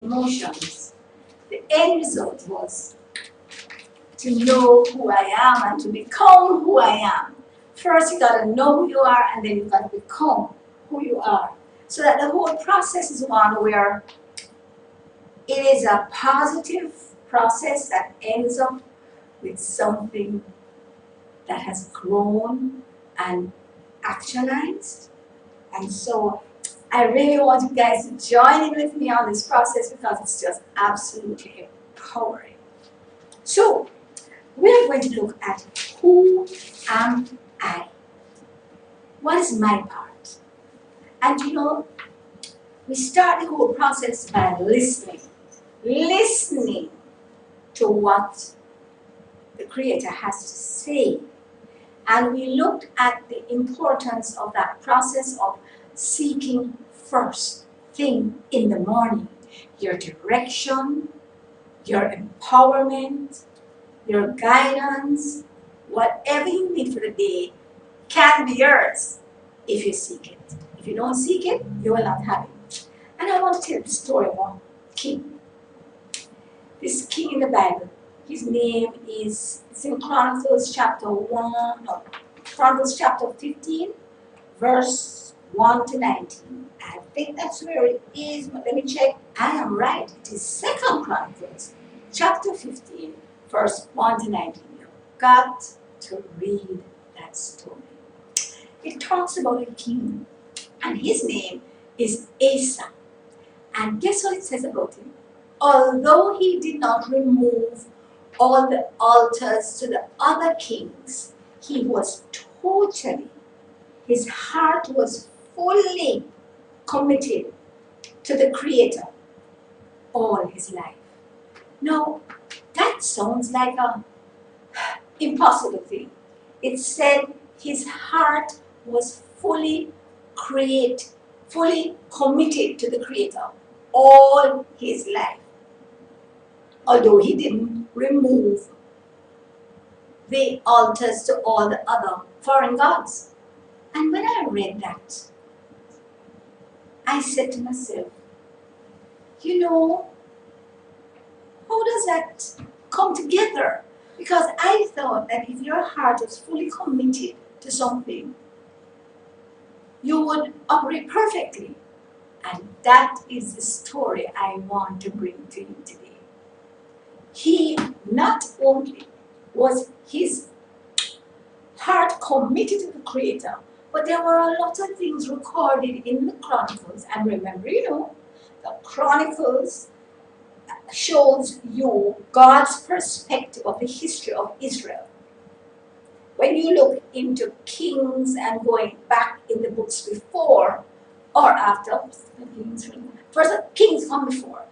emotions. The end result was to know who I am and to become who I am. First, you gotta know who you are, and then you gotta become who you are. So that the whole process is one where it is a positive process that ends up with something that has grown and actualized. And so I really want you guys to join in with me on this process because it's just absolutely empowering. So we're going to look at who am I? What is my part? And we start the whole process by listening to what the Creator has to say. And we looked at the importance of that process of seeking first thing in the morning. Your direction, your empowerment, your guidance, whatever you need for the day can be yours if you seek it. If you don't seek it, you will not have it. And I want to tell the story of a king. This king in the Bible, his name is, it's in Chronicles Chronicles chapter 15, verse 1 to 19. I think that's where it is, but let me check. I am right. It is Second Chronicles chapter 15, verse 1 to 19. You've got to read that story. It talks about a king, and his name is Asa. And guess what it says about him? Although he did not remove all the altars to the other kings, he was his heart was fully committed to the Creator all his life. Now, that sounds like an impossible thing. It said his heart was fully committed to the Creator all his life. Although he didn't remove the altars to all the other foreign gods. And when I read that, I said to myself, how does that come together? Because I thought that if your heart was fully committed to something, you would operate perfectly. And that is the story I want to bring to you today. He not only was his heart committed to the Creator, but there were a lot of things recorded in the Chronicles. And remember, the Chronicles shows you God's perspective of the history of Israel. When you look into Kings and going back in the books before or after, first Kings come before.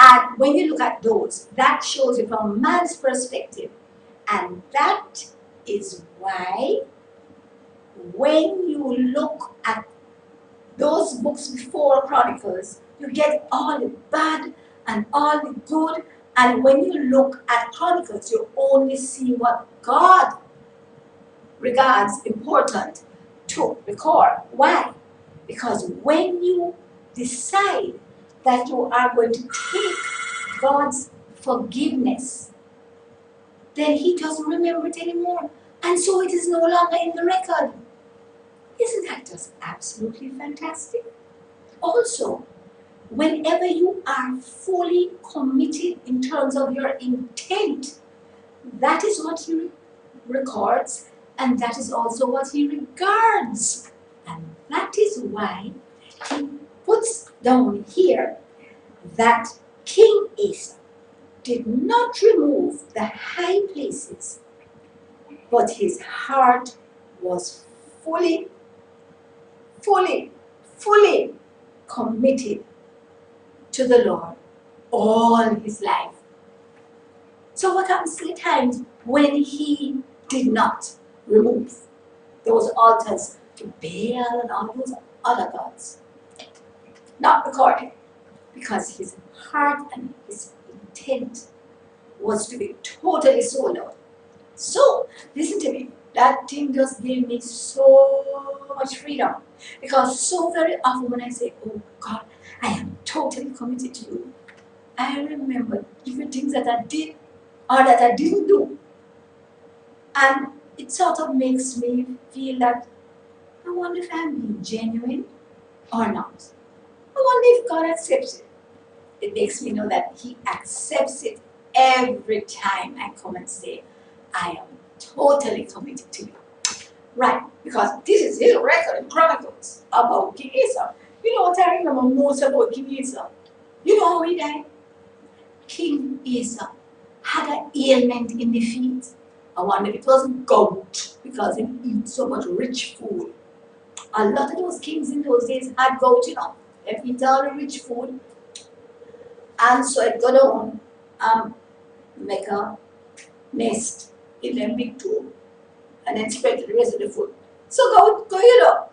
And when you look at those, that shows you from man's perspective. And that is why when you look at those books before Chronicles, you get all the bad and all the good. And when you look at Chronicles, you only see what God regards important to record. Why? Because when you decide that you are going to take God's forgiveness, then He doesn't remember it anymore. And so it is no longer in the record. Isn't that just absolutely fantastic? Also, whenever you are fully committed in terms of your intent, that is what He records, and that is also what He regards. And that is why He puts down here that King Asa did not remove the high places, but his heart was fully committed to the Lord all his life. So what happens to the times when he did not remove those altars to Baal and all those other gods? Not recorded, because his heart and his intent was to be totally sold out. So, listen to me. That thing just gave me so much freedom. Because so very often when I say, oh God, I am totally committed to you, I remember different things that I did or that I didn't do. And it sort of makes me feel that I wonder if I'm being genuine or not. I wonder if God accepts it. It makes me know that He accepts it every time I come and say, I am totally committed to you. Right, because this is his record in Chronicles about King Asa. You know what I remember most about King Asa? You know how he died? King Asa had an ailment in the feet. I wonder if it wasn't gout because he eat so much rich food. A lot of those kings in those days had gout, you know. They eat all the rich food. And so it go down make a nest in them big toe and then spread to the rest of the food. So go, you know.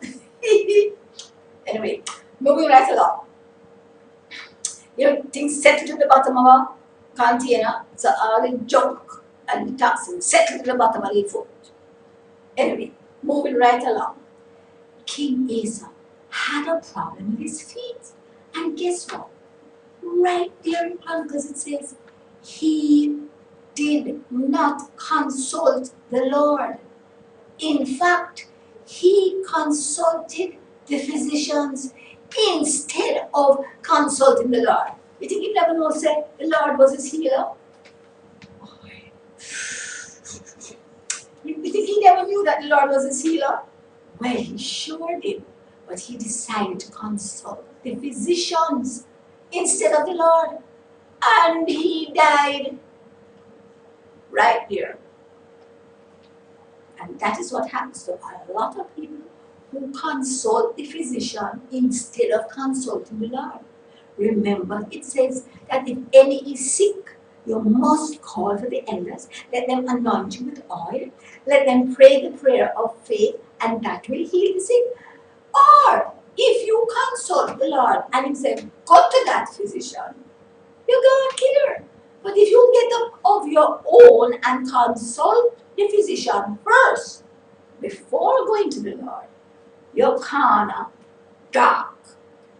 Anyway, moving right along. You know, things settle to the bottom of a container, so all the junk and the toxins settle to the bottom of the food. Anyway, moving right along. King Asa had a problem with his feet. And guess what? Right there in Chronicles it says, he did not consult the Lord. In fact, he consulted the physicians instead of consulting the Lord. You think he never know say the Lord was his healer? You think he never knew that the Lord was his healer? Well, he sure did. But he decided to consult the physicians instead of the Lord. And he died right there. And that is what happens to a lot of people who consult the physician instead of consulting the Lord. Remember, it says that if any is sick, you must call for the elders. Let them anoint you with oil. Let them pray the prayer of faith, and that will heal the sick. Or if you consult the Lord and He said, go to that physician, you got clear. But if you get up of your own and consult the physician first before going to the Lord, you're kind of dark.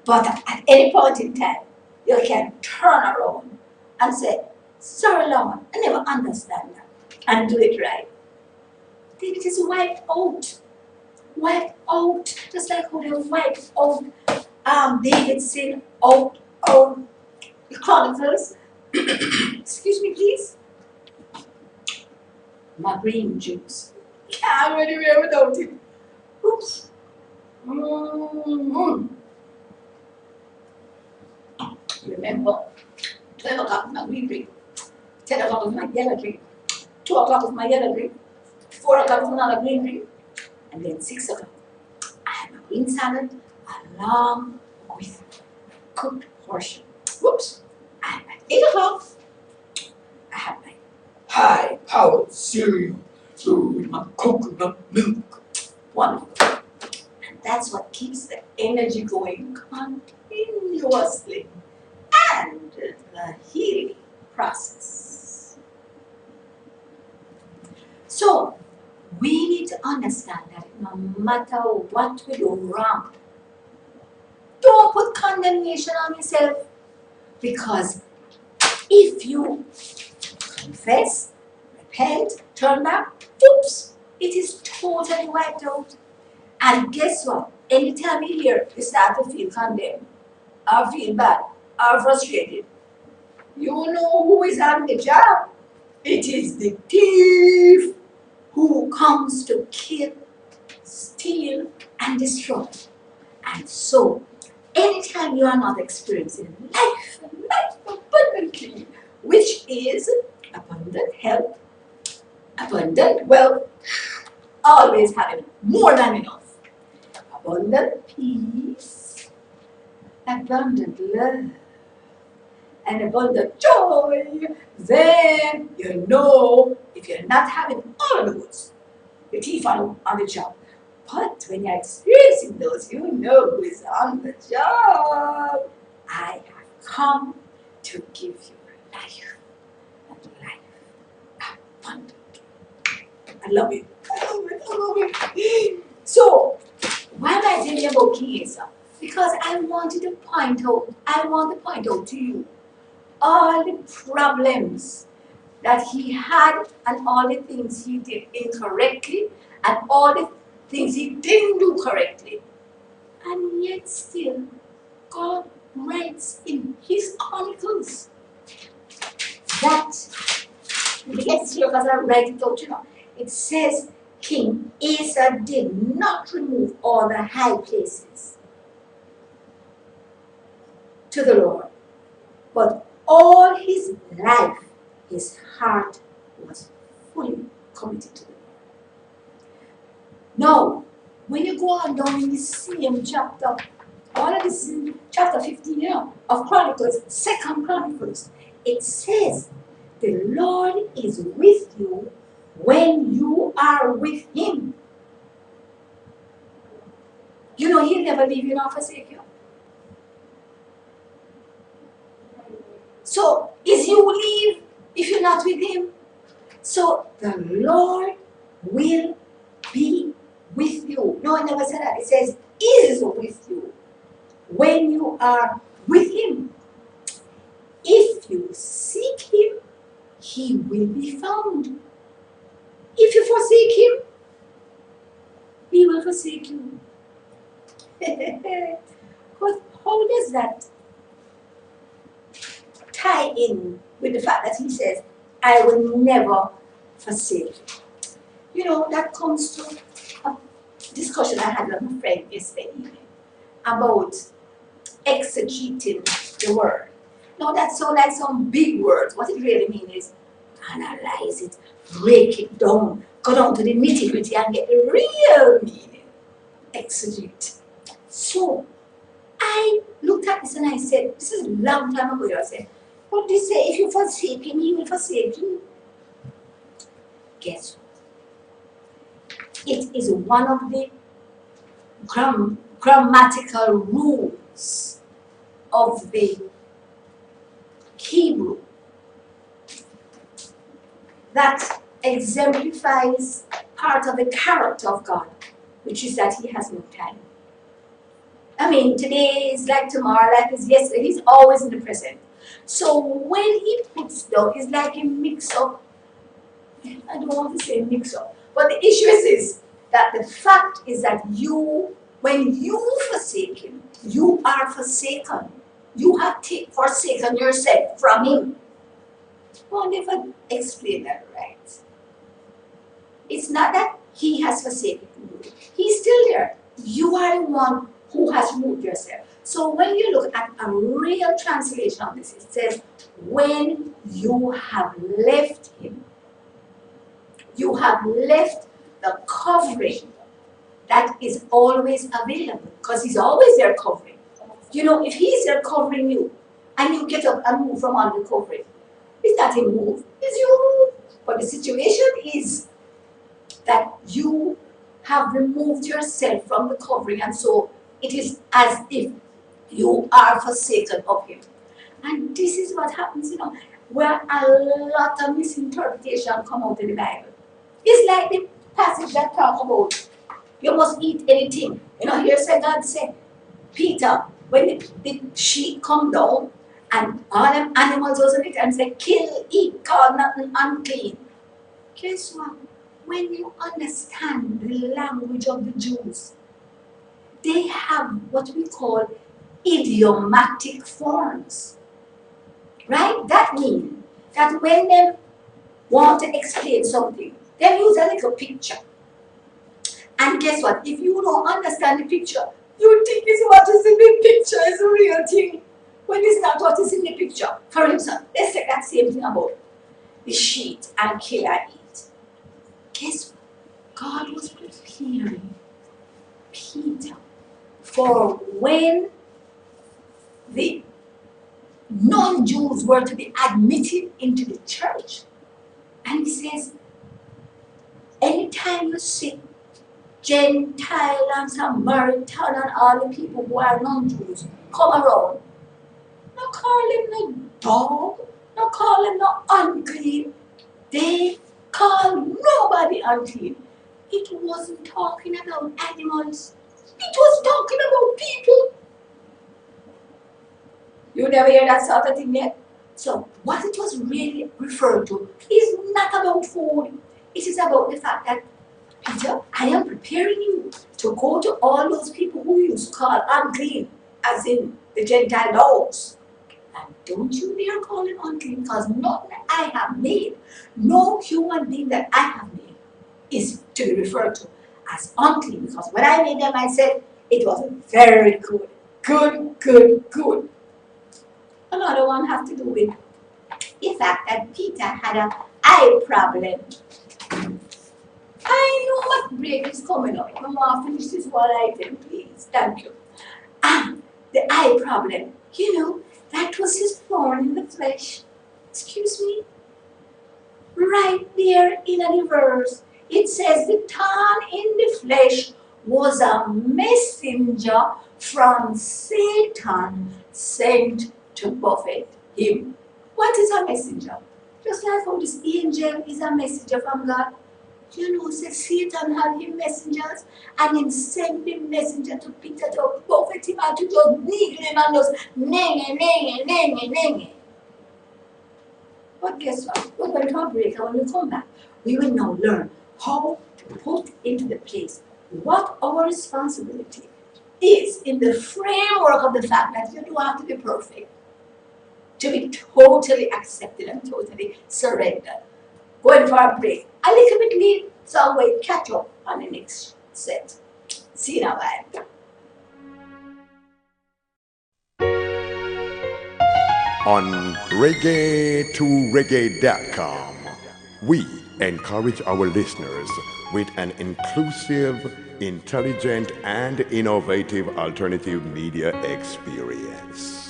But at any point in time, you can turn around and say, sorry, Lord, I never understand that, and do it right. Then it is wiped out. Wiped out. Just like how they wiped out David's sin out of the Chronicles. Excuse me, please. My green juice. Can't go anywhere without it. Oops. Mm-hmm. Remember, 12 o'clock is my green drink, 10 o'clock is my yellow drink, 2 o'clock is my yellow drink, 4 o'clock is another green drink, and then 6 o'clock, I have my green salad along with cooked portion. Whoops. And at 8 o'clock, I have my high-powered cereal with my coconut milk. Wonderful. And that's what keeps the energy going continuously. And the healing process. So, we need to understand that no matter what we do wrong, don't put condemnation on yourself. Because if you confess, repent, turn back, oops, it is totally wiped out. And guess what? Anytime you hear you start to feel condemned, or feel bad, or frustrated, you know who is on the job. It is the thief who comes to kill, steal, and destroy. And so, anytime you are not experiencing life abundantly, which is abundant health, abundant wealth, always having more than enough, abundant peace, abundant love, and abundant joy, then you know if you're not having all of those, the thief on the job. But when you're experiencing those, you know who is on the job. I have come to give you life, and life abundantly. I love it. I love it. I love it. So, why am I telling you about King Asa? Because I want to point out to you all the problems that he had and all the things he did incorrectly and all the things he didn't do correctly. And yet still, God writes in his chronicles that, let's here because I write it out, it says King Asa did not remove all the high places to the Lord, but all his life, his heart was fully committed to the Lord. Now, when you go on down in the same chapter, all of this is in chapter 15, of Chronicles, 2nd Chronicles, it says, the Lord is with you when you are with him. He'll never leave you nor forsake you. So, is you leave if you're not with him? So, the Lord will be with you. No, it never said that. It says, is with you when you are with him. If you seek him, he will be found. If you forsake him, he will forsake you. But how does that tie in with the fact that he says, I will never forsake you? That comes to a discussion I had with my friend yesterday evening about exegeting the word. Now that sounds like some big words. What it really means is analyze it, break it down, go down to the nitty-gritty and get the real meaning. Exegete. So I looked at this and I said, this is a long time ago, I said, what did he say? If you forsake him, he will forsake you. Guess what? It is one of the grammatical rules of the Hebrew that exemplifies part of the character of God, which is that he has no time. I mean, today is like tomorrow, like is yesterday. He's always in the present. So when he puts down, it's like a mix-up. I don't want to say mix-up, but the issue is that the fact is that when you forsake him, you are forsaken. You have forsaken yourself from him. I'll never explain that right. It's not that he has forsaken you. He's still there. You are the one who has moved yourself. So when you look at a real translation of this, it says, when you have left him, you have left the covering that is always available, because he's always there covering. If he's there covering you, and you get up and move from under the covering, it's not him move, it's you. But the situation is that you have removed yourself from the covering, and so it is as if you are forsaken of him. And this is what happens, where a lot of misinterpretation come out in the Bible. It's like the passage that talks about you must eat anything. Here say God say, Peter, when the sheep come down and all them animals was in it and say, kill, eat, call nothing unclean. Guess what? When you understand the language of the Jews, they have what we call idiomatic forms. Right? That means that when they want to explain something, they use a little picture. And guess what? If you don't understand the picture, you think it's what is in the picture is a real thing, when it's not what is in the picture. For instance, let's take that same thing about the sheet and kill and eat. Guess what? God was preparing Peter for when the non-Jews were to be admitted into the church. And he says, anytime you see Gentile and Samaritan and all the people who are non-Jews come around, not call them no dog, not call them no unclean. They call nobody unclean. It wasn't talking about animals. It was talking about people. You never hear that sort of thing yet? So what it was really referred to is not about food. It is about the fact that, Peter, I am preparing you to go to all those people who you used to call unclean, as in the Gentile dogs. And don't you dare call it unclean, because nothing that I have made, no human being that I have made, is to be referred to as unclean. Because when I made them, I said it was very good. Good, good, good. Another one has to do with the fact that Peter had an eye problem. I know what break is coming up. I want to finish this one item, please. Thank you. The eye problem. You know, that was his thorn in the flesh. Excuse me? Right there in the verse, it says the thorn in the flesh was a messenger from Satan sent to buffet him. What is a messenger? Just like how this angel is a messenger from God. You know, say Satan had him messengers, and him sent the messenger to Peter to buffet him and to just needle him and just nenge. But guess what? We're going to a break, and when we come back, we will now learn how to put into the place what our responsibility is in the framework of the fact that you don't have to be perfect, to be totally accepted and totally surrendered. Going for a break. A little bit late, so we'll catch up on the next set. See you now, bye. On reggae2reggae.com, we encourage our listeners with an inclusive, intelligent, and innovative alternative media experience.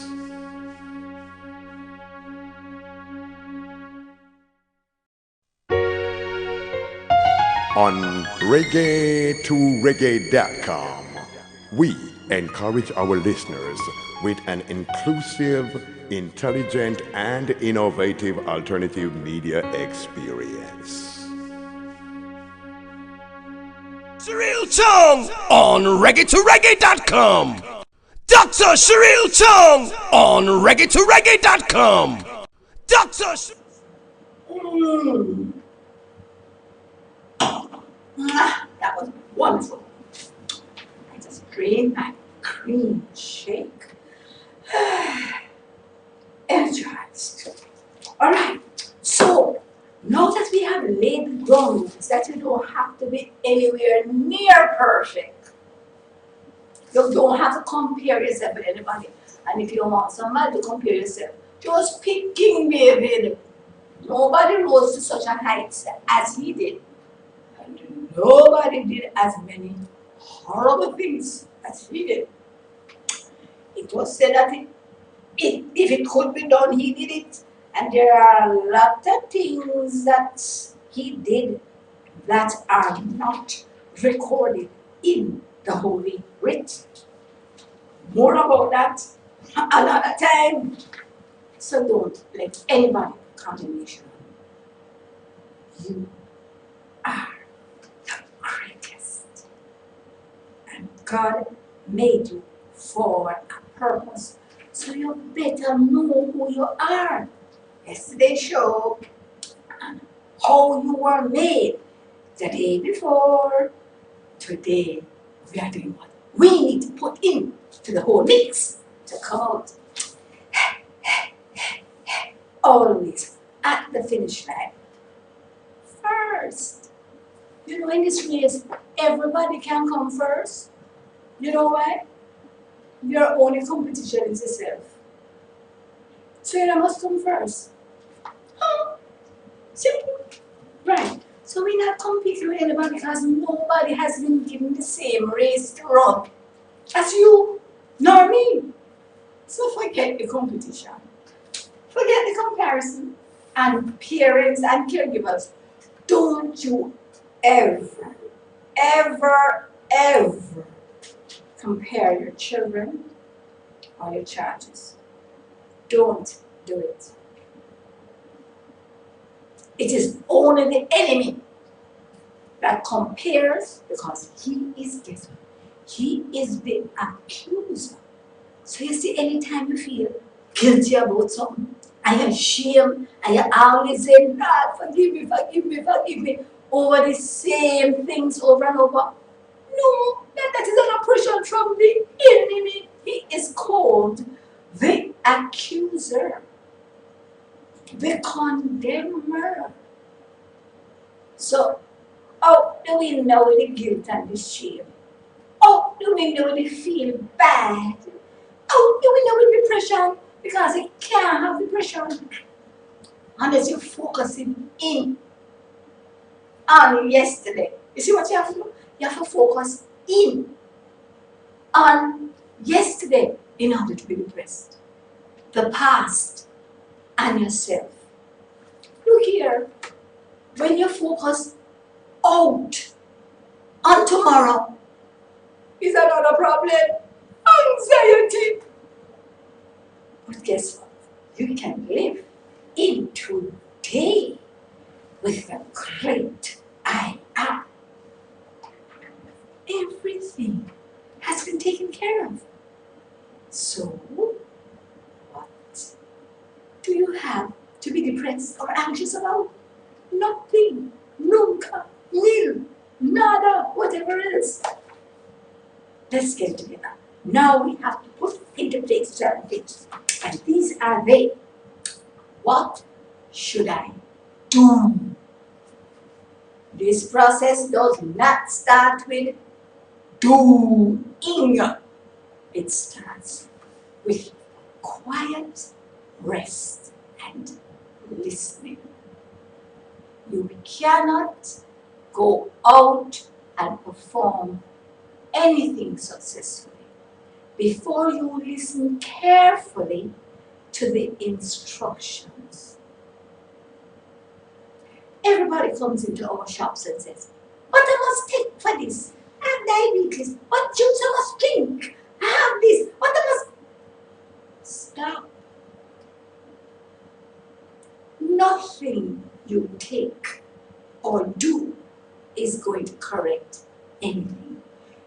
On reggae2reggae.com, we encourage our listeners with an inclusive, intelligent, and innovative alternative media experience. Cheryl Chung on reggae2reggae.com. Dr. Cheryl Chung on reggae2reggae.com. Dr. That was wonderful. I just drained my cream shake. Energized. All right. So now that we have laid the groundwork, that you don't have to be anywhere near perfect. You don't have to compare yourself with anybody. And if you want somebody to compare yourself, just pick King David. Nobody rose to such a height as he did. And nobody did as many horrible things as he did. It was said that if it could be done, he did it. And there are a lot of things that he did that are not recorded in the Holy Writ. More about that another time. So don't let anybody condemnation. You are the greatest. And God made you for a purpose. So you better know who you are. Yesterday showed how you were made. The day before, today, we are doing what we need to put in to the whole mix to come out. Always at the finish line. First. You know, in this race, everybody can come first. You know why? Your only competition is yourself. So you must come first. Simple. Right. So we're not competing with anybody because nobody has been given the same race to run as you, nor me. So forget the competition. Forget the comparison. And parents and caregivers, don't you ever compare your children or your charges. Don't do it. It is only the enemy that compares, because he is guess what? He is the accuser. So you see, anytime you feel guilty about something and you're ashamed, and you're always saying, God, forgive me, forgive me, forgive me, over the same things over and over. No, that is an oppression from the enemy. He is called the accuser, the condemner. So, how do we know the guilt and the shame? How do we know they feel bad? How do we know the depression? Because you can't have depression unless you're focusing in on yesterday. You see what you have to do? You have to focus in on yesterday in order to be depressed. The past and yourself. Look here, when you focus out on tomorrow, is another problem. Anxiety. But guess what? You can live in today with the great I am. Everything has been taken care of. So, what do you have to be depressed or anxious about? Nothing. Nunca. Nil. Nada. Whatever it is. Let's get together. Now we have to put into place certain things. And these are they. What should I do? This process does not start with doing. It starts with quiet rest and listening. You cannot go out and perform anything successfully before you listen carefully to the instructions. Everybody comes into our shops and says, what I must take for this? I have diabetes. What juice I must drink? I have this. What I must... Stop. Nothing you take or do is going to correct anything.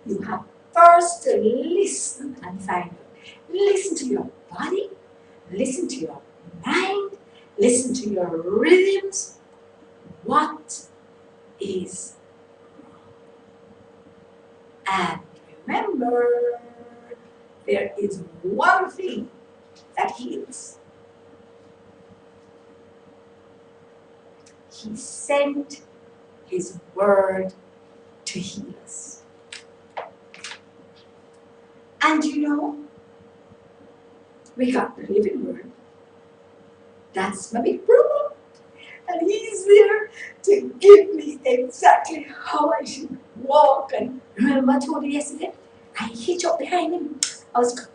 You have first to listen and find out. Listen to your body, listen to your mind, listen to your rhythms. What is wrong? And remember, there is one thing that heals. He sent his word to heal us. And you know, we got the living word. That's my big brother. And he's there to give me exactly how I should walk. And remember I told you yesterday? I hitched up behind him. I was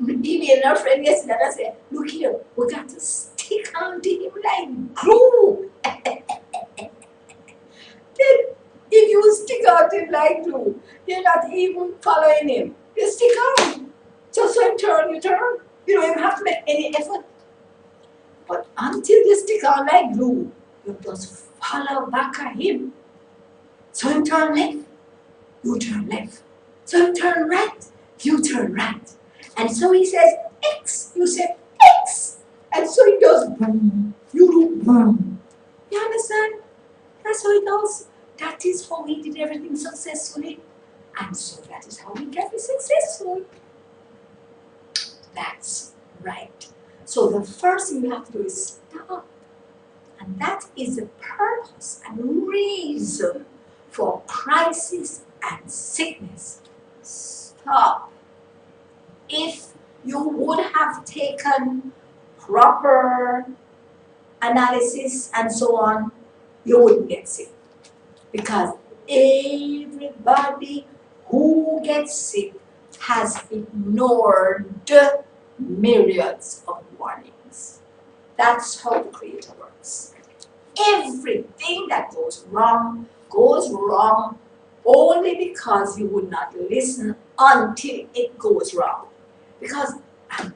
emailing our friend yesterday and I said, look here, we got to stick onto him like glue. Then if you stick out him like glue, you're not even following him. You stick on. Just so you turn. You don't even have to make any effort. But until you stick on like glue, you just follow back at him. So you turn left, you turn left. So you turn right, you turn right. And so he says X, you say X. And so he does boom, you do boom. You understand? That's how he does. That is how he did everything successfully. And so that is how we can be successful. That's right. So the first thing you have to do is stop. And that is the purpose and reason for crisis and sickness. Stop. If you would have taken proper analysis and so on, you wouldn't get sick. Because everybody who gets sick has ignored myriads of warnings. That's how the Creator works. Everything that goes wrong only because you would not listen until it goes wrong. Because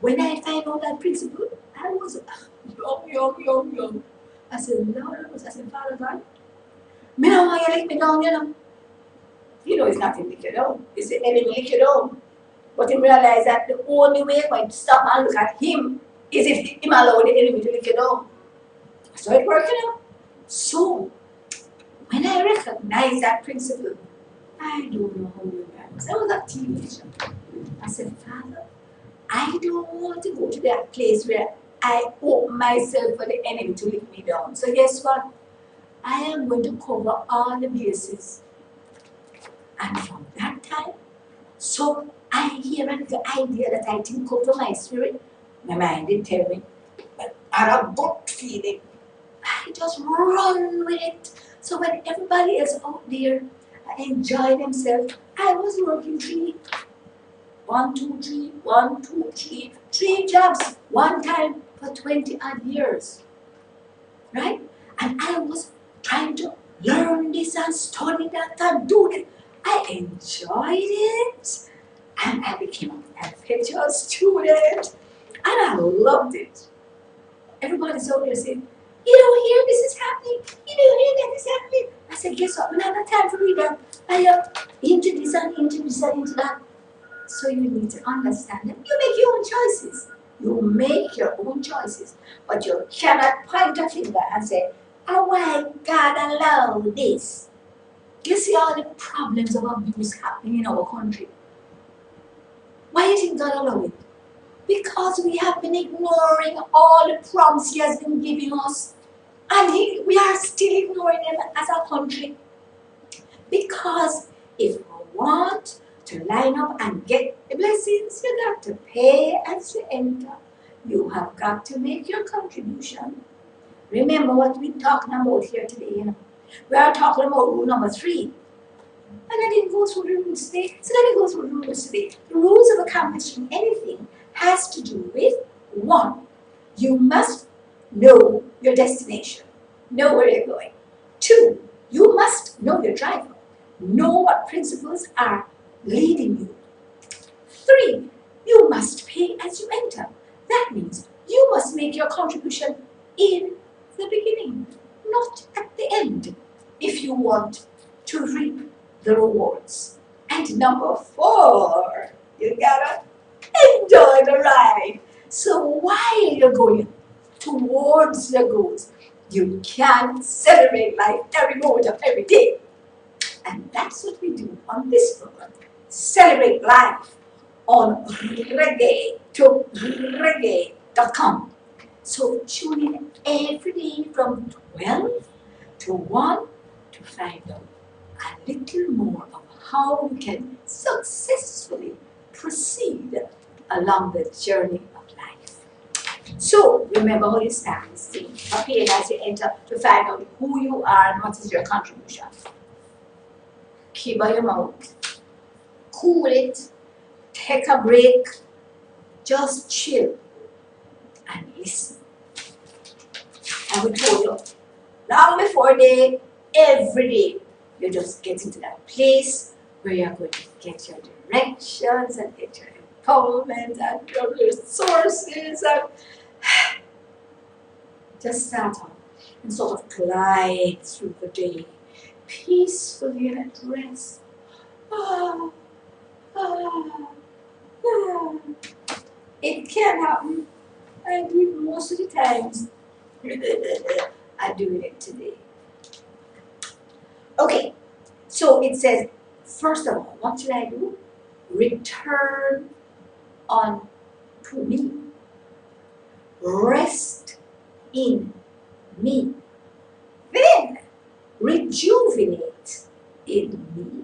when I find out that principle, I was young. I said, Lord, I said, Father God, me know why you lick me down, you know. You know it's not him lick you down, it's the enemy lick you down. But he realized that the only way I'm going to stop and look at him is if him allow the enemy to lick you down. So it working out. So when I recognize that principle, I don't know how you guys. I was a teenager. I said, Father, I don't want to go to that place where I open myself for the enemy to lick me down. So guess what? I am going to cover all the bases. And from that time, so I hear the idea that I think over my spirit, my mind didn't tell me, but I had a gut feeling. I just run with it. So when everybody else out there enjoy themselves, I was working 3 jobs one time for 20 odd years. Right? And I was trying to learn this and study that and do this. I enjoyed it. And I became a perpetual student. And I loved it. Everybody's out there saying, you don't hear this is happening. You don't hear that is happening. I said, guess what? We don't have time to read that. I into this and into this and into that. So you need to understand that you make your own choices. You make your own choices. But you cannot point a finger and say, oh, why God allow this? You see all the problems of abuse happening in our country. Why do you think God allow it? Because we have been ignoring all the promises He has been giving us. And we are still ignoring them as a country. Because if we want to line up and get the blessings, you got to pay as you enter. You have got to make your contribution. Remember what we're talking about here today. We are talking about rule number 3. And I didn't go through the rules today. So let me go through the rules today. The rules of accomplishing anything has to do with 1. You must know your destination. Know where you're going. 2. You must know your driver. Know what principles are leading you. 3. You must pay as you enter. That means you must make your contribution in the beginning, not at the end, if you want to reap the rewards. And number 4, you gotta enjoy the ride. So while you're going towards your goals, you can celebrate life every moment of every day. And that's what we do on this program. Celebrate life on reggae to reggae.com. So tune in every day from 12 to 1 to find out a little more of how you can successfully proceed along the journey of life. So remember how you start this thing. Okay, as you enter to find out who you are and what is your contribution. Keep your mouth. Cool it. Take a break. Just chill and listen. I will tell you, long before day, every day, you just get into that place where you're going to get your directions and get your empowerment and your resources and just start off and sort of glide through the day peacefully and at rest. Ah, ah, ah. It can happen. I do it most of the times. I'm doing it today. Okay, so it says, first of all, what should I do? Return on to me. Rest in me. Then rejuvenate in me.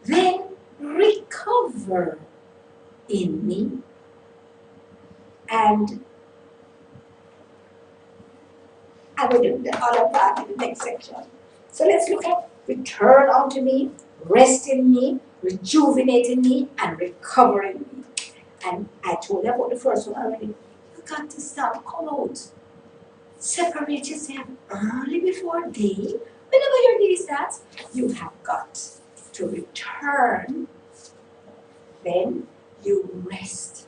Then recover in me. And I will do the other part in the next section. So let's look at return unto me, rest in me, rejuvenate in me, and recover in me. And I told you about the first one already. You got to start, come out. Separate yourself early before day. Whenever your day starts, you have got to return. Then you rest.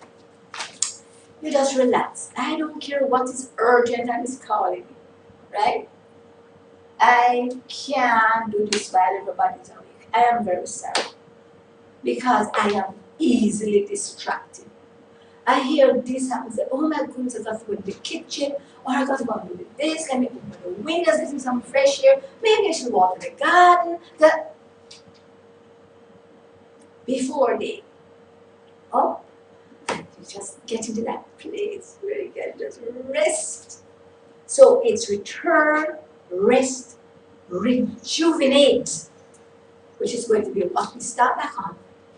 You just relax. I don't care what is urgent and is calling me, right? I can't do this while everybody's awake. I am very sorry because I am easily distracted. I hear this happen, say, oh my goodness, I got to go to the kitchen, or I got to go and do this, let me open the windows, get me some fresh air, maybe I should water the garden. Before they up, and you just get into that place where you can just rest. So it's return, rest, rejuvenate, which is going to be what we start back on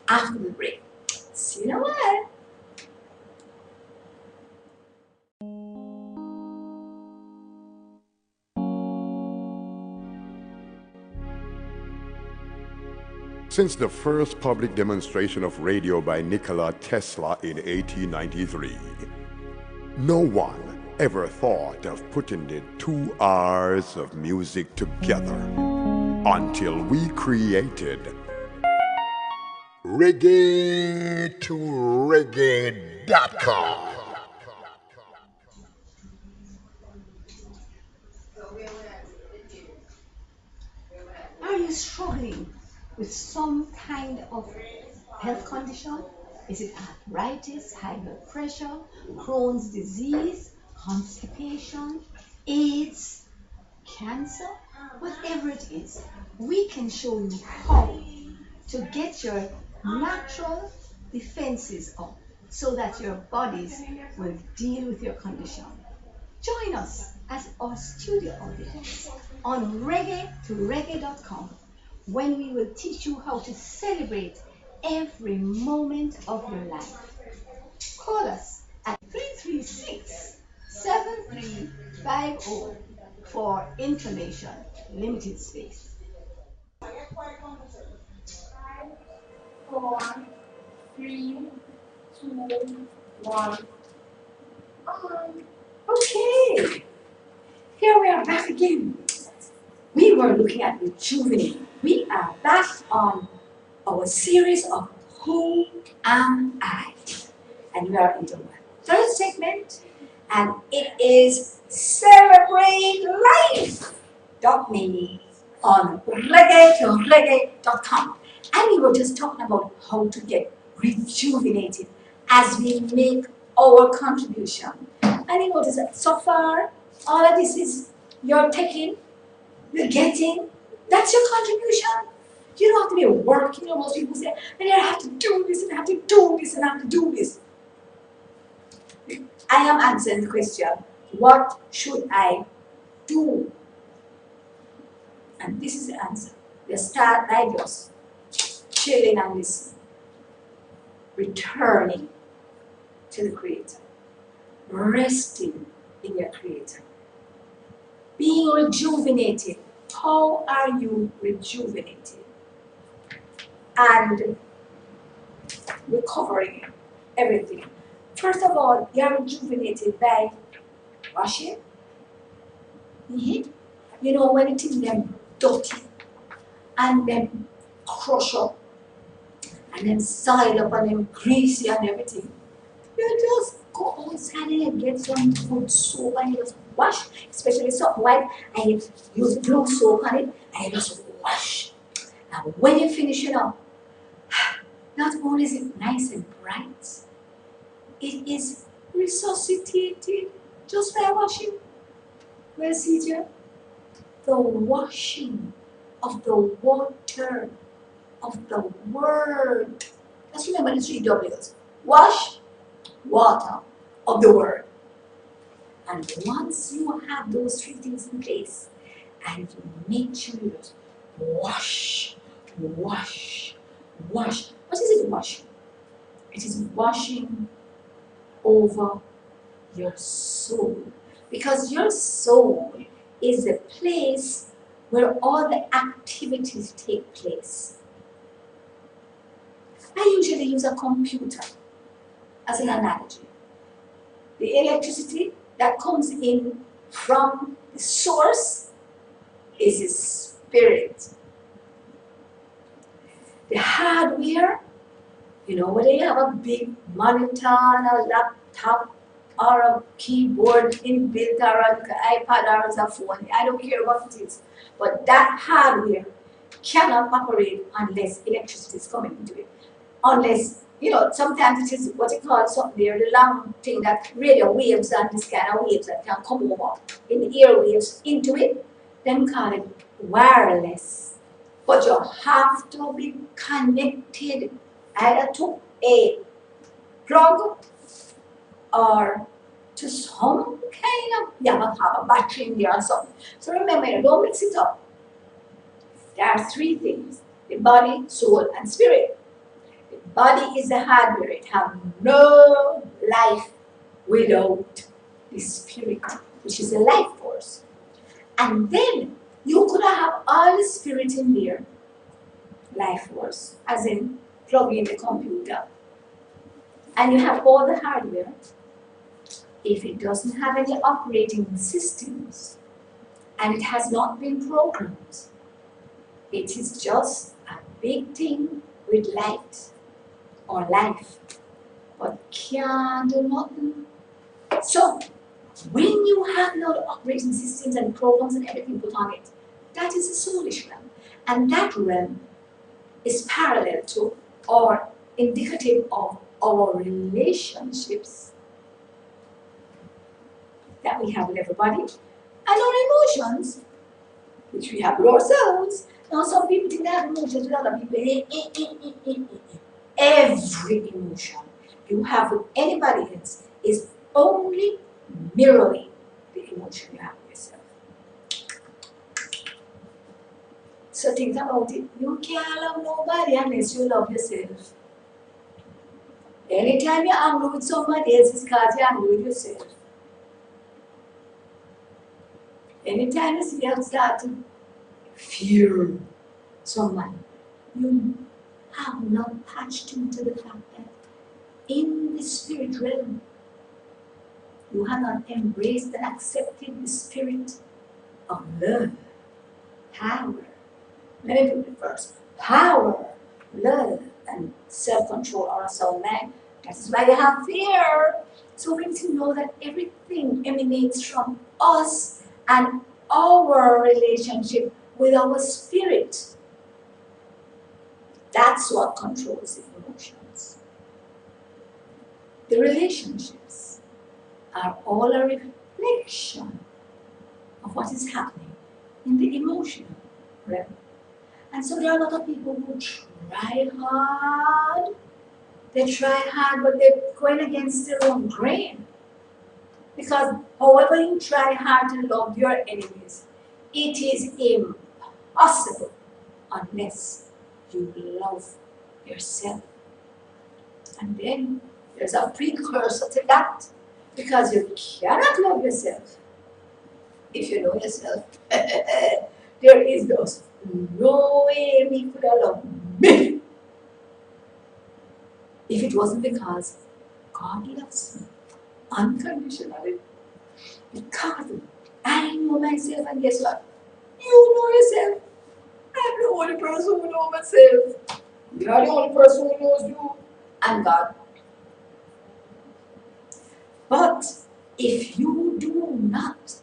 after the break. See you in a while. Since the first public demonstration of radio by Nikola Tesla in 1893, no one ever thought of putting the 2 hours of music together until we created reggae2reggae.com. Are you struggling with some kind of health condition? Is it arthritis, high blood pressure, Crohn's disease, constipation, AIDS, cancer? Whatever it is, we can show you how to get your natural defenses up so that your bodies will deal with your condition. Join us as our studio audience on reggae2reggae.com when we will teach you how to celebrate every moment of your life. Call us at 336-7350 for information. Limited space. 5, 4, 3, 2, 1. Okay, here we are back again. We were looking at rejuvenating. We are back on our series of Who Am I? And we are in the third segment, and it is Celebrate Life. .me on reggae2reggae.com. And we were just talking about how to get rejuvenated as we make our contribution. And you notice that so far, all of this is you're taking, you're getting, that's your contribution. You don't have to be working. Most people say, and I have to do this, and I have to do this, and I have to do this. I am answering the question, what should I do? And this is the answer. You start by just chilling and listening, returning to the Creator, resting in your Creator, being rejuvenated. How are you rejuvenated? And recovering everything. First of all, you are rejuvenated by washing. You know, when it is them dirty and them crush up and then soil up and then greasy and everything, you just go outside and get some good soap and you just wash, especially something white, and you use blue soap on it and you just wash. And when you finish, not only is it nice and bright, it is resuscitated just by washing. Well, CJ, the washing of the water of the Word. Let's remember the 3 W's. Wash, water of the Word. And once you have those 3 things in place, and you make sure you just wash, wash, wash. What is it washing? It is washing over your soul. Because your soul is the place where all the activities take place. I usually use a computer as an analogy. The electricity that comes in from the source is the spirit. The hardware, whether you have a big monitor, a laptop, or a keyboard inbuilt, or an iPad, or a phone, I don't care what it is. But that hardware cannot operate unless electricity is coming into it. Unless sometimes it is what you call something there, the long thing that radio waves and this kind of waves that can come over in the air waves into it, then we call it wireless. But you have to be connected either to a plug or to some kind of, you have a battery in there or something. So remember, don't mix it up. There are three things: the body, soul, and spirit. The body is the hardware. It has no life without the spirit, which is a life force. And then you could have all the spirit in there, life force, as in plug in the computer, and you have all the hardware. If it doesn't have any operating systems and it has not been programmed, it is just a big thing with light or life, but can't do nothing. So, when you have no operating systems and programs and everything put on it, that is the soulish realm. And that realm is parallel to or indicative of our relationships that we have with everybody and our emotions, which we have with ourselves. Now, some people think they have emotions with other people. Every emotion you have with anybody else is only mirroring the emotion you have with yourself. So think about it. You can't love nobody unless you love yourself. Anytime you're angry with somebody else, it's because you're angry with yourself. Anytime you see you start to fear someone, you have not patched into the fact that in the spirit realm, you have not embraced and accepted the spirit of love, power. Let me put it first. Power, love, and self-control are a soul mind. That is why you have fear. So we need to know that everything emanates from us and our relationship with our spirit. That's what controls the emotions. The relationships are all a reflection of what is happening in the emotional realm. And so there are a lot of people who try hard. They try hard, but they're going against their own grain. Because however you try hard to love your enemies, it is impossible unless you love yourself. And then there's a precursor to that, because you cannot love yourself if you know yourself. There is just no way we could have loved me if it wasn't because God loves me unconditionally. Because I know myself, and guess what? You know yourself. I'm the only person who knows myself. You are the only person who knows you and God. But if you do not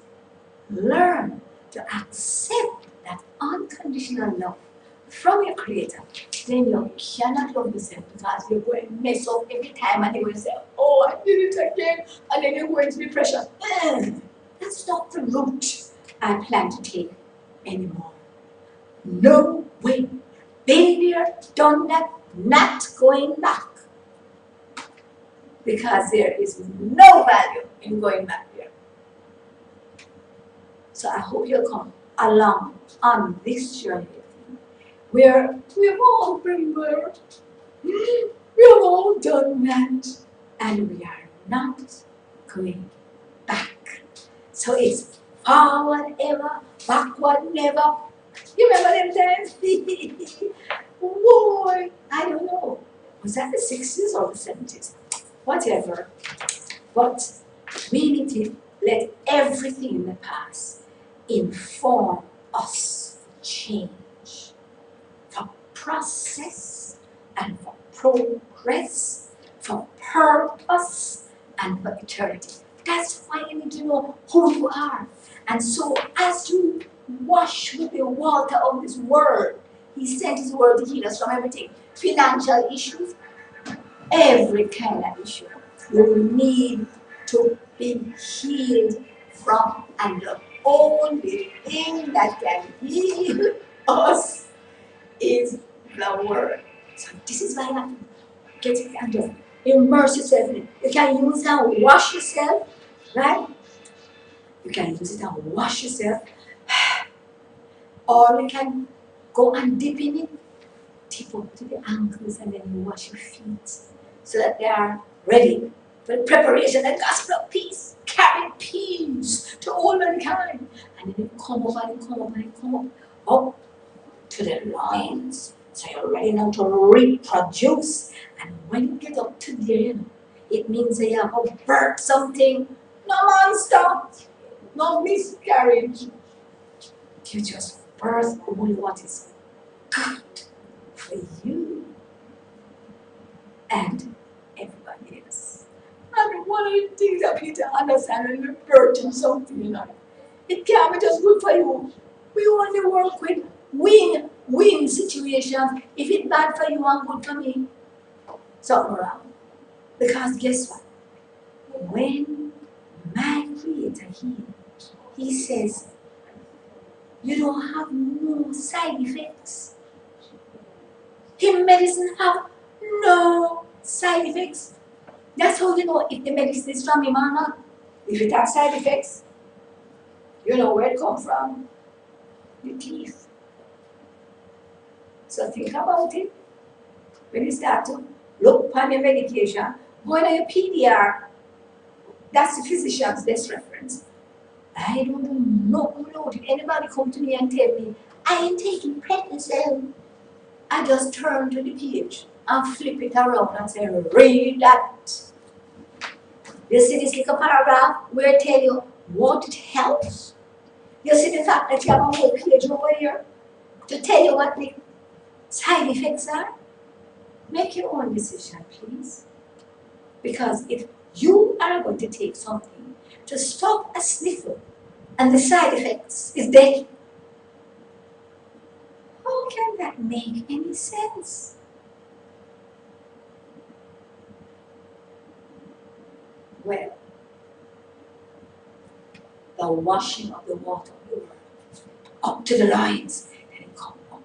learn to accept that unconditional love from your Creator, then you cannot love yourself, because you're going to mess up every time and you're going to say, oh, I did it again, and then you're going to be pressured. That's not the route I plan to take anymore. No way. Been there, done that, not going back. Because there is no value in going back there. So I hope you'll come along on this journey with me, where we've all been there, we've all done that, and we are not going back. So it's forward ever, backward never. You remember them times? Boy, I don't know. Was that the 60s or the 70s? Whatever. But we need to let everything in the past inform us for change, for process, and for progress, for purpose, and for eternity. That's why you need to know who you are. And so as you wash with the water of His Word, He sent His Word to heal us from everything. Financial issues, every kind of issue. You need to be healed from, and the only thing that can heal us is the word. So this is why you have to get it and just immerse yourself in it. You can use it and wash yourself, right? You can use it and wash yourself, or you can go and dip in it, dip up to the ankles, and then you wash your feet so that they are ready for the preparation of the gospel of peace, carrying peace to all mankind. And then you come up and you come up and you come up to the loins. So you're ready now to reproduce. And when you get up to there, it means that you have to birth something. No monster, no miscarriage. You just birth only what is good for you and everybody else. And one of the things that Peter understands when you're birthing something in life, it can't be just good for you. We only work with win-win situations. If it's bad for you and good for me, something wrong. Because guess what? When my Creator he says, you don't have no side effects. His medicine have no side effects. That's how you know if the medicine is from him or not. If it has side effects, you know where it comes from. The teeth. So think about it. When you start to look upon your medication, go to your PDR. That's the physician's best reference. I don't know nothing. If anybody come to me and tell me, I ain't taking prednisone, I just turn to the page and flip it around and say, read that. You see this little paragraph where it tells you what it helps? You see the fact that you have a whole page over here to tell you what the side effects are? Make your own decision, please. Because if you are going to take something to stop a sniffle and the side effects is deadly, how can that make any sense? Well, the washing of the water of the word up to the lines, and it come up,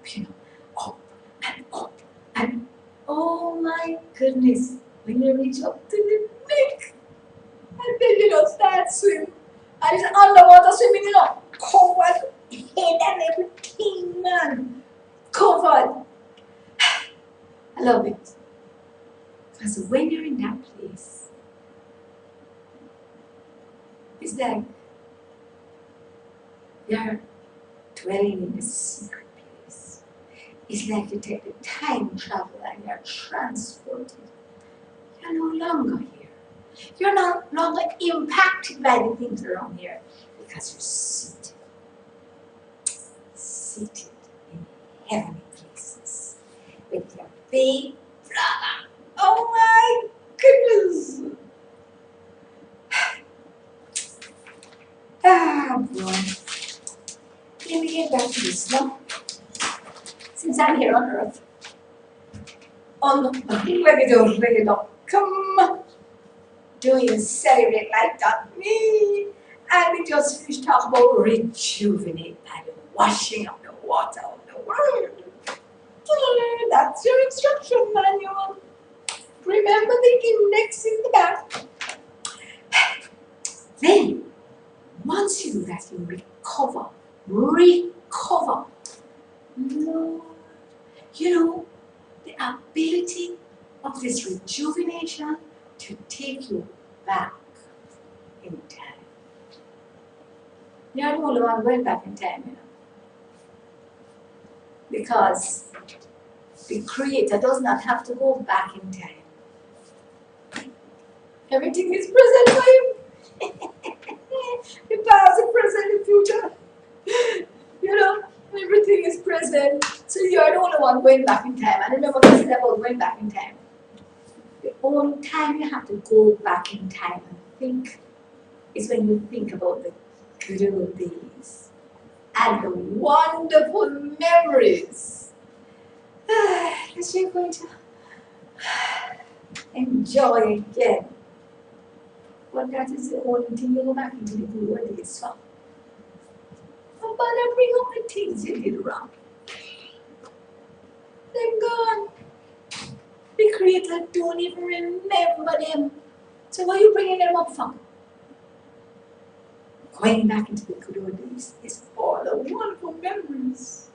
up and up, and oh my goodness, when you reach up to the neck, and then you start swimming, and it's underwater swimming, covered head and everything, man, covered. I love it, because when you're in that place, it's like you're dwelling in a secret place. It's like you take the time travel and you're transported. You're no longer here. You're no longer impacted by the things around here because you're seated in heavenly places with your big brother. Oh my goodness! Ah, boy. Let me get back to this now. Since I'm here on earth. Regular. Come. Do you celebrate like that? Me. And we just finished talking about rejuvenate by the washing of the water of the word. That's your instruction manual. Remember the index in the back. Then, once you do that, you recover. Lord, the ability of this rejuvenation to take you back in time. You're the only one going back in time, because the Creator does not have to go back in time. Everything is present for him. The past, the present, the future. Everything is present. So you're the only one going back in time. And remember what I said about going back in time. The only time you have to go back in time and think is when you think about the good old days and the wonderful memories that you're going to enjoy again. But that is the only thing you go back into the good old days for. But bother bring up the things you did wrong. They're gone. The Creator don't even remember them. So why are you bringing them up for? Going back into the good old days is all the wonderful memories.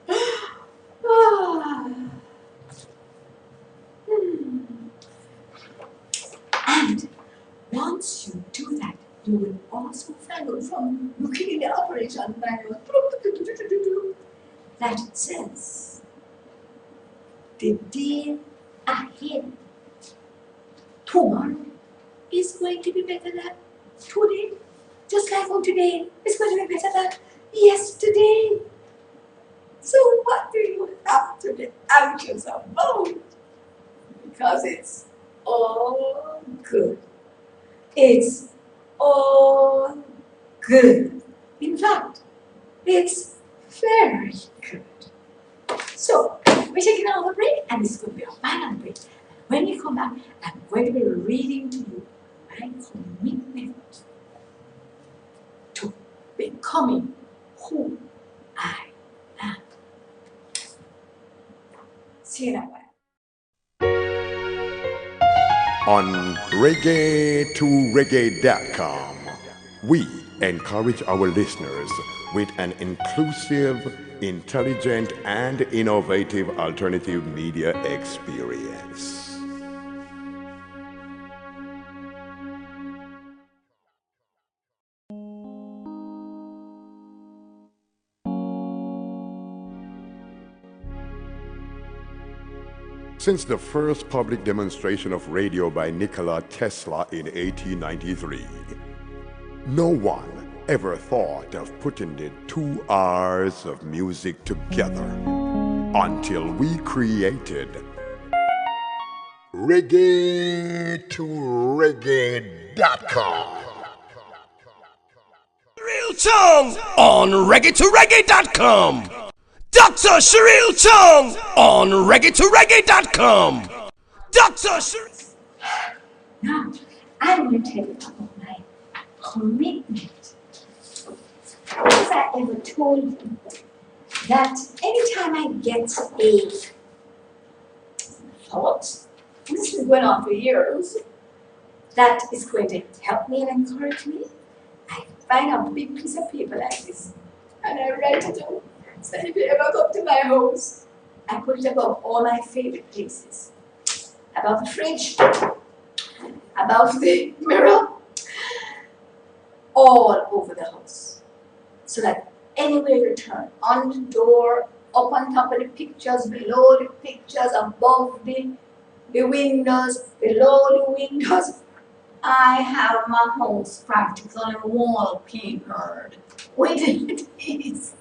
Ah. And once you do that, you will also find out from looking in the operation manual that it says the day ahead, tomorrow, is going to be better than today. Just like how today is going to be better than yesterday. So what do you have to be anxious about? Because it's all good. It's all good. In fact, it's very good. So, we're taking another break, and this is going to be our final break. And when we come back, I'm going to be reading to you my commitment to becoming who I am. See you in a while. On reggae2reggae.com, we encourage our listeners with an inclusive, intelligent, and innovative alternative media experience. Since the first public demonstration of radio by Nikola Tesla in 1893, no one ever thought of putting the 2 hours of music together until we created reggae2reggae.com. Shireel Chung on reggae2reggae.com. Dr. Shireel Chung on reggae2reggae.com. Dr. Shireel. Now, I'm going to tell you about my commitment. As I ever told you that anytime I get a thought, and this has been going on for years, that is going to help me and encourage me, I find a big piece of paper like this and I write it down. So if you ever come to my house, I put it above all my favorite places. Above the fridge, above the mirror, all over the house. So that anywhere you turn, on the door, up on top of the pictures, below the pictures, above the windows, below the windows, I have my house practically wallpapered with these.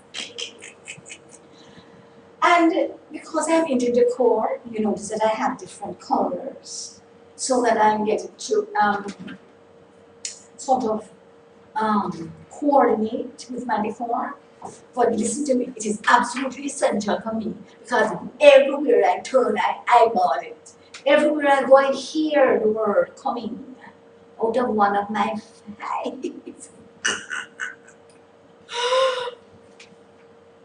And because I'm into decor, you notice that I have different colors so that I'm getting to sort of coordinate with my decor. But listen to me, it is absolutely essential for me because everywhere I turn, I eyeball it. Everywhere I go, I hear the word coming out of one of my eyes.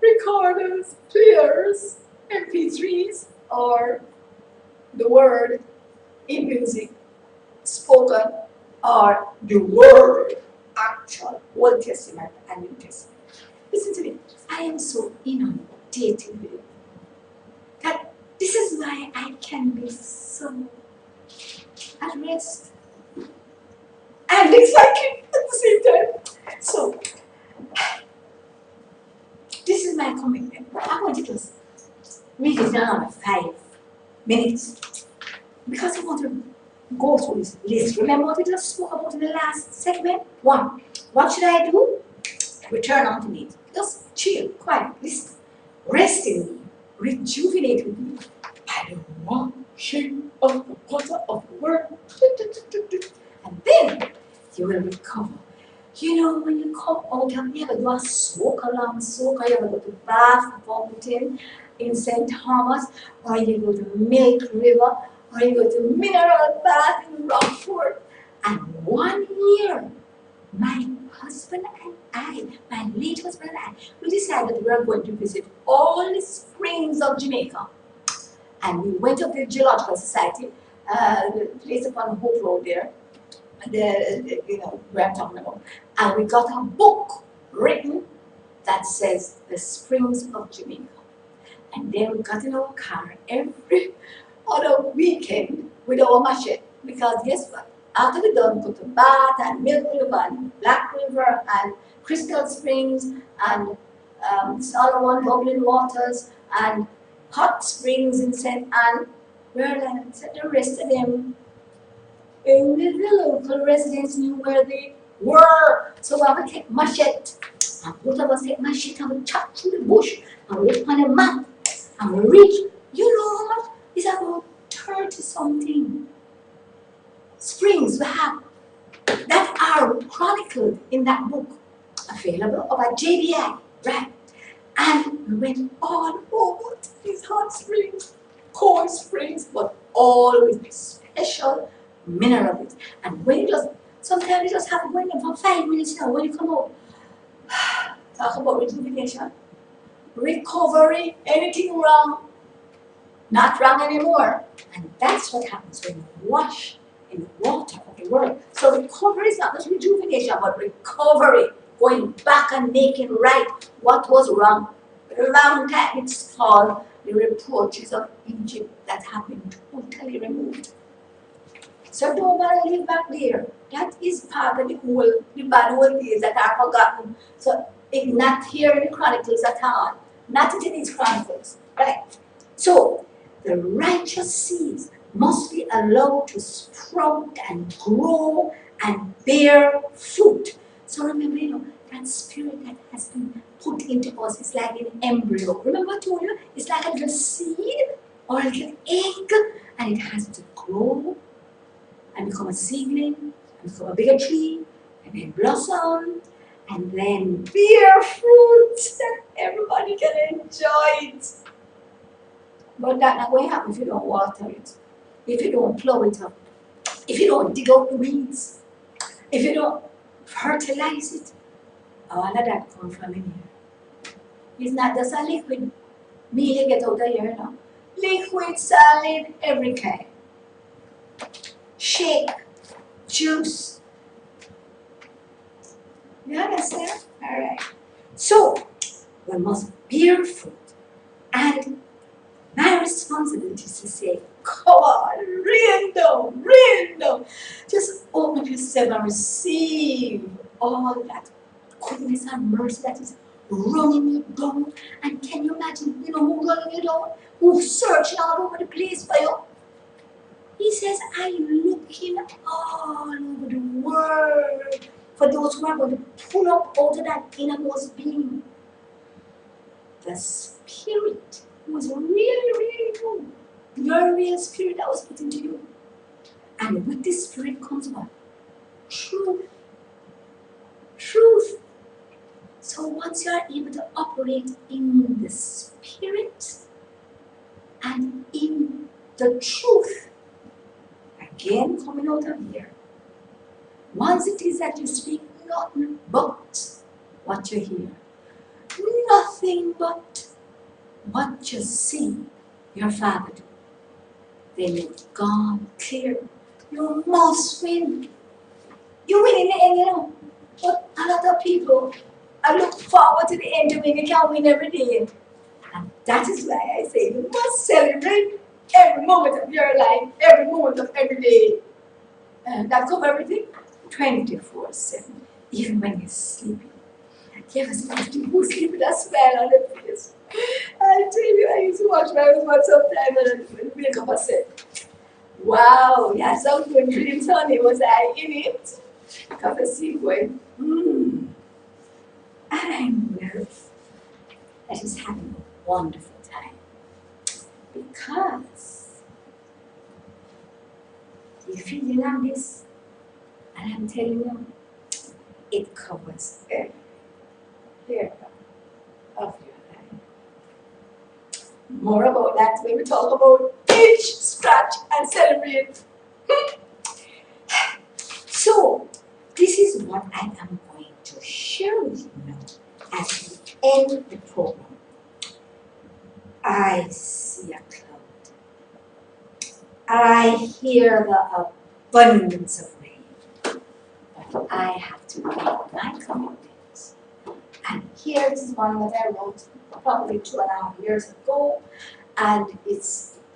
Recorders, players, MP3s, or the word in music, spoken, or the word, actual, Old Testament and New Testament. Listen to me, I am so inundated with it that this is why I can be so at rest and excited at the same time. So, this is my commitment. I want to just read it down in 5 minutes because I want to go through this list. Remember what we just spoke about in the last segment? 1. What should I do? Return unto me. Just chill, quiet, listen. Rest in me. Rejuvenate with me. By the washing of the water of the word. And then you will recover. You know, when you come out of, you ever do a soak, you ever go to Bath Fountain in St. Thomas, or you go to Milk River, or you go to mineral bath in Rockford. And 1 year, my husband and I, my late husband and I, we decided we were going to visit all the springs of Jamaica. And we went up to the Geological Society, the place upon Hope Road there, where I'm talking about. And we got a book written that says the springs of Jamaica. And then we got in our car every other weekend with our machete. Because guess what? After we done, go to Bath and Milk River and Black River and Crystal Springs and Solomon Bubbling Waters and Hot Springs in St. Anne, where the rest of them, the local residents knew where they were. So I would take machete, and both of us take machete and we chop through the bush and we look on a map and we reach. You know how much? It's about 30 something springs we have that are chronicled in that book, available over JBI, right? And we went all over these hot springs, cold springs, but all with special minerals. And when you just, sometimes you just have to go in there for 5 minutes now, when you come out, talk about rejuvenation, recovery, anything wrong, not wrong anymore. And that's what happens when you wash in the water of the word. So recovery is not just rejuvenation, but recovery, going back and making right what was wrong. A long time it's called the reproaches of Egypt that have been totally removed. So don't want to live back there. That is part of the bad old days that are forgotten. So it's not here in the Chronicles at all. Not in these Chronicles. Right? So the righteous seeds must be allowed to sprout and grow and bear fruit. So remember, that spirit that has been put into us is like an embryo. Remember I told you? It's like a little seed or a little egg, and it has to grow and become a seedling, and become a bigger tree, and then blossom, and then bear fruit that everybody can enjoy it. But that's not going to happen if you don't water it, if you don't plow it up, if you don't dig out the weeds, if you don't fertilize it. All of that comes from in here. It's not just a liquid meal you get out of here now. Liquid, solid, every kind. Shake, juice. You understand? Alright. So, we must bear fruit. And my responsibility is to say, come on, rain down. Just open up yourself and receive all that goodness and mercy that is running you down. And can you imagine, who running you down? Who's searching all over the place for you? He says, I'm looking all over the world for those who are going to pull up out of that innermost being. The spirit was really, really good. Your real spirit that was put into you. And with this spirit comes what? Truth. Truth. So once you are able to operate in the spirit and in the truth, again coming out of here, once it is that you speak nothing but what you hear, nothing but what you see your Father do, then it's gone clear. You must win. You win in the end, But a lot of people, I look forward to the end when you can win every day. And that is why I say you must celebrate every moment of your life, every moment of every day. And that covers everything 24/7, even when you're sleeping. You ever see people sleep with a smile on their face? I tell you, I used to watch my husband sometimes and I'd wake up and say, wow, you had some good dreams, honey. Was I in it? Because I see going, and I know that he's having a wonderful time. Because you feeling like this, and I'm telling you, it covers every area of your life. More about that when we talk about each scratch and celebrate. So, this is what I am going to share with you now as we end the program. I see a cloud. I hear the abundance of rain. But I have to make my commitments. And here is one that I wrote probably 2.5 years ago. And it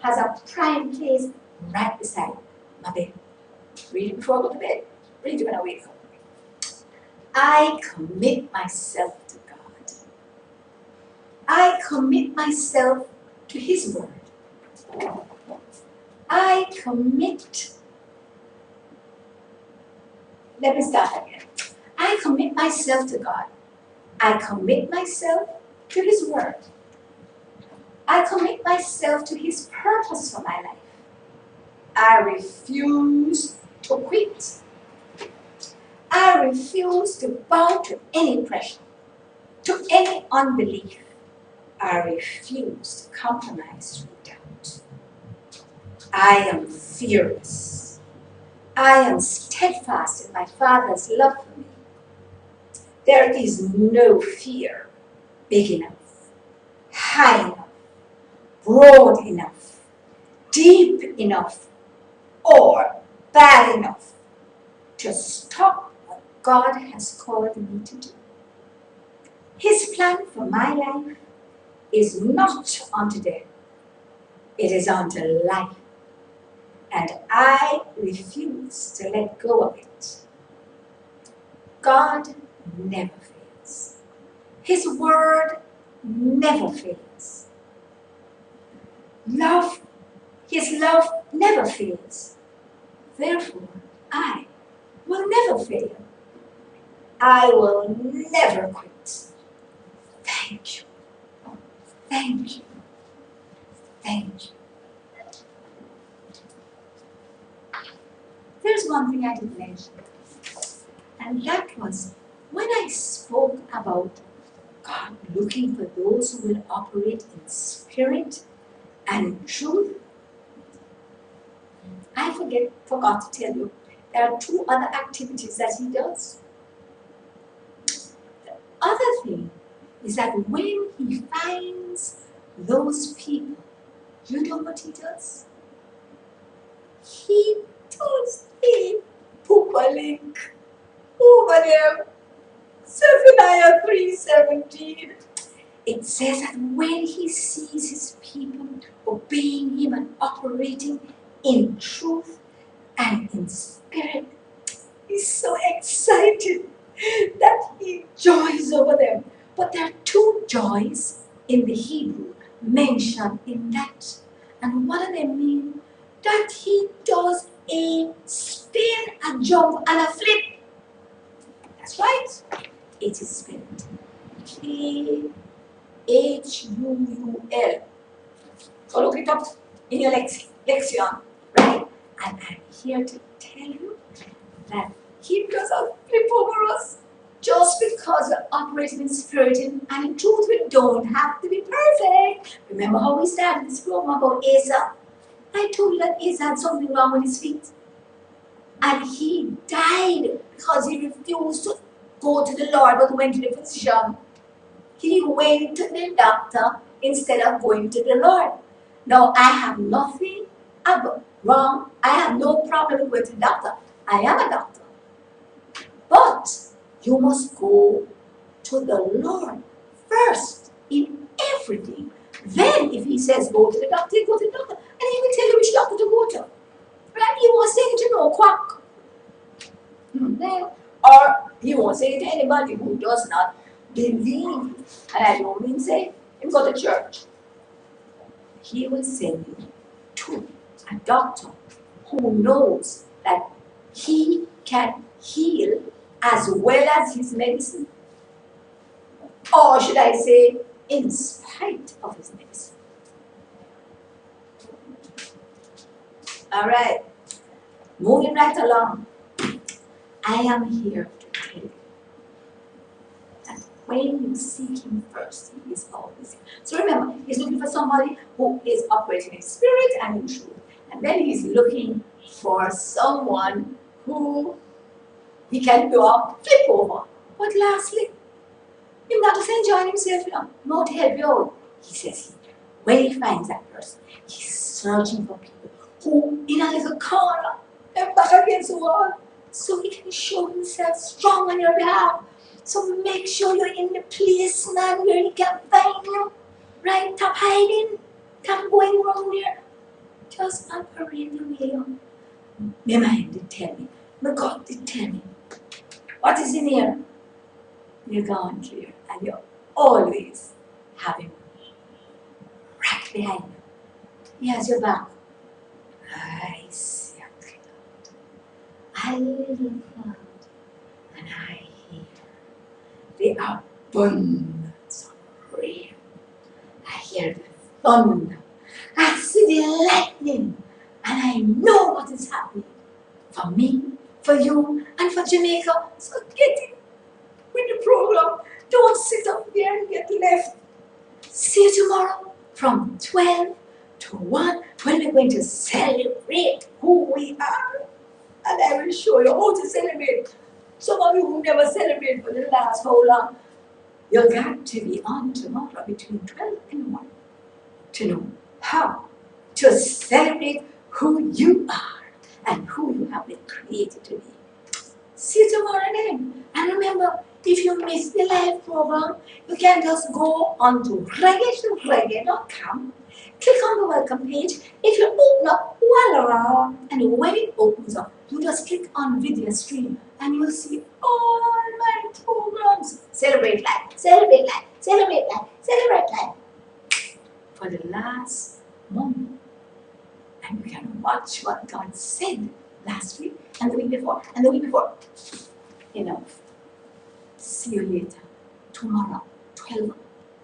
has a prime place right beside my bed. Read it before I go to bed. Read it when I wake up. I commit myself to God. I commit myself to His Word. I commit. Let me start again. I commit myself to God. I commit myself to His Word. I commit myself to His purpose for my life. I refuse to quit. I refuse to bow to any pressure, to any unbelief. I refuse to compromise through doubt. I am fearless. I am steadfast in my Father's love for me. There is no fear big enough, high enough, broad enough, deep enough, or bad enough to stop what God has called me to do. His plan for my life is not unto death, it is unto life. And I refuse to let go of it. God never fails. His word never fails. His love never fails. Therefore, I will never fail. I will never quit. Thank you. Thank you. Thank you. There's one thing I didn't mention, and that was when I spoke about God looking for those who will operate in spirit and in truth. I forgot to tell you, there are 2 other activities that He does. The other thing is that when He finds those people, you know what He does? He does a Poopa link over there. Zephaniah 3:17. It says that when He sees His people obeying Him and operating in truth and in spirit, He's so excited that He joys over them. But there are 2 joys in the Hebrew mentioned in that. And what do they mean? That He does a spin, a jump, and a flip. That's right. It is spelled K-H-U-U-L. Go look it up in your lexion, right? And I'm here to tell you that He does a flip over us. Just because we're operating in spirit and in truth, we don't have to be perfect. Remember how we started this program about Asa? I told you that Asa had something wrong with his feet. And he died because he refused to go to the Lord but went to the physician. He went to the doctor instead of going to the Lord. Now, I have nothing wrong. I have no problem with going to the doctor. I am a doctor. But you must go to the Lord first in everything. Then, if He says go to the doctor, go to the doctor. And He will tell you which doctor to go to. Right? He won't say it to no quack. Or He won't say it to anybody who does not believe. And I don't mean say him go to church. He will send you to a doctor who knows that he can heal as well as his medicine. Or should I say, in spite of his medicine. All right. Moving right along. I am here to tell you that when you seek Him first, He is always here. So remember, He's looking for somebody who is operating in spirit and in truth. And then he's looking for someone who he can do a flip over. But lastly, he's not just enjoying himself, not to help you out. He says, when he finds that person, he's searching for people who, in a little corner, and back against the wall, so he can show himself strong on your behalf. So make sure you're in the place, man, where he can find you. Right? Stop hiding. Stop going around there. Just operate the way you. My mind did tell me. My God did tell me. What is in here? You're gone clear. And you always have him right behind you. He has your back. I see a cloud. I little cloud. And I hear the abundance of rain. I hear the thunder. I see the lightning. And I know what is happening. For me, for you, and for Jamaica. So get in with the program. Don't sit up there and get left. See you tomorrow from 12 to 1 when we're going to celebrate who we are. And I will show you how to celebrate. Some of you who never celebrate for the last how long, you've got to be on tomorrow between 12 and 1 to know how to celebrate who you are and who you have been created to be. See you tomorrow then. And remember, if you miss the live program, you can just go on to reggae.com, click on the welcome page. If you open up Wallara, and when it opens up, you just click on video stream and you'll see all my programs. Celebrate life, celebrate life, celebrate life, celebrate life. For the last moment. And you can watch what God said last week and the week before and the week before. Enough. See you later. Tomorrow, 12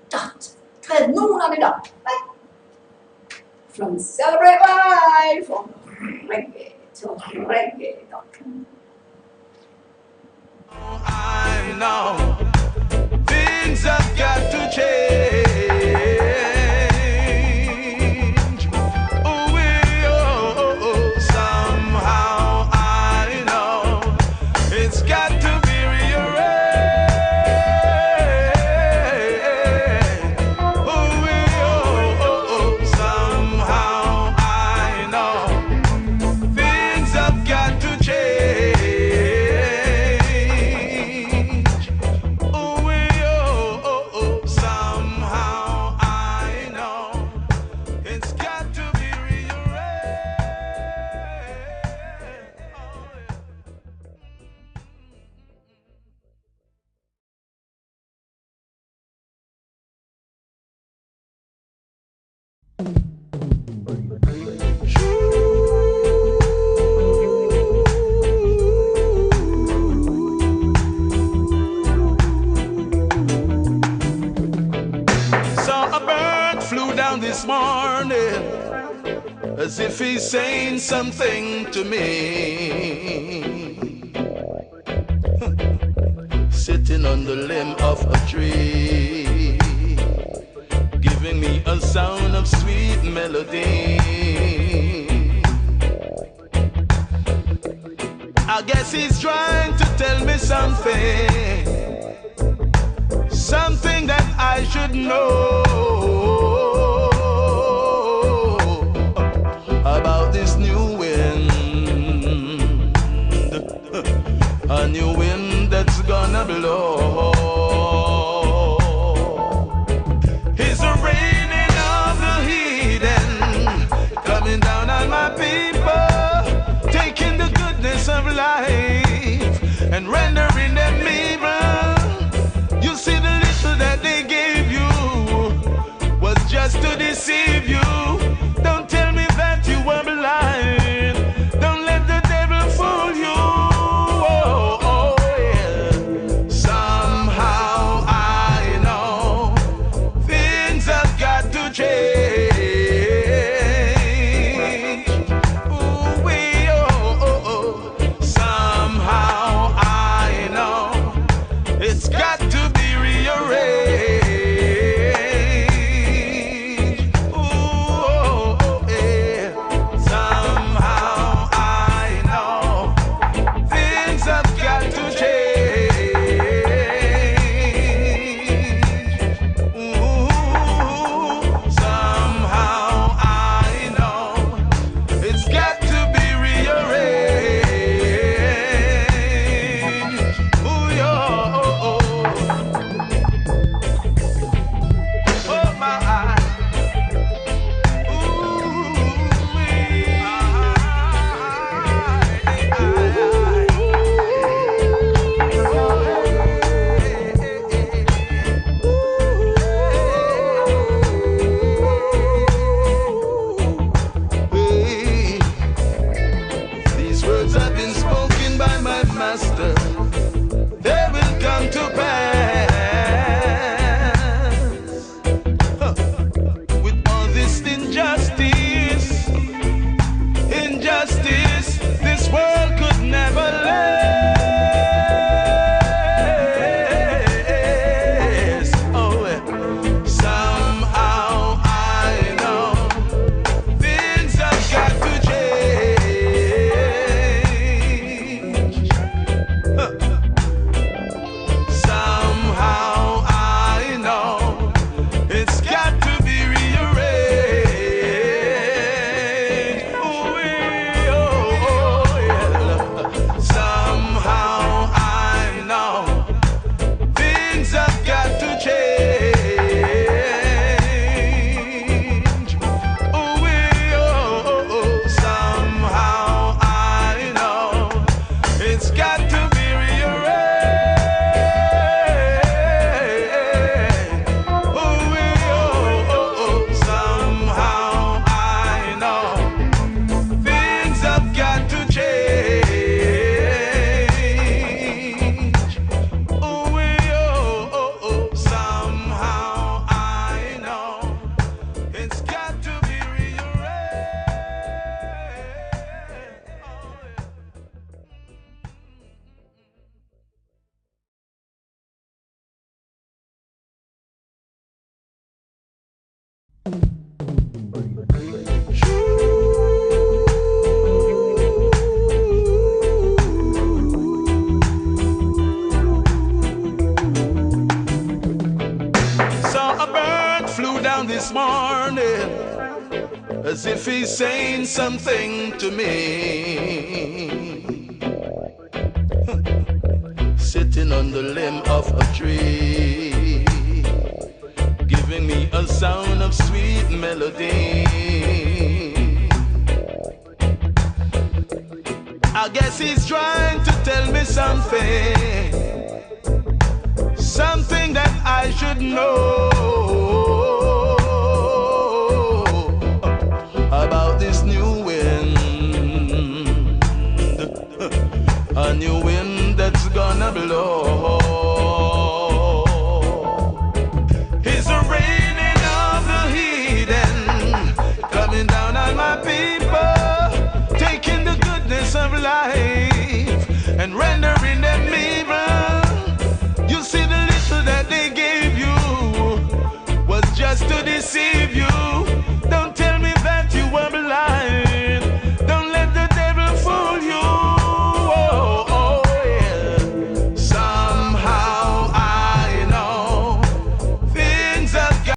dot. 12 noon on the dot. Right? From Celebrate Life, from reggae to reggae.com. I know things have got to change. Somehow I know it's got to be somehow I know things have got to change. Somehow I know it's got to be rearranged. Saw a bird flew down this morning as if he's saying something to me. Sitting on the limb of a tree, giving me a sound of sweet melody. I guess he's trying to tell me something that I should know about this new wind, a new wind that's gonna blow. It's a raining of the heathen coming down on my people, taking the goodness of life and rendering them evil. You see, the little that they gave you was just to deceive you. Don't tell me that you were blind. Don't let the devil fool you. Oh, oh, yeah. Somehow I know things have got to change. Ooh, oh, oh, oh. Somehow I Saw a bird flew down this morning as if he's saying something to me. Sitting on the limb of a tree, giving me a sound of sweet melody. I guess he's trying to tell me something, something that I should know about this new wind, a new wind that's gonna blow. It's the raining of the heathen coming down on my people, taking the goodness of life and rendering them evil. You see, the little that they gave you was just to deceive you.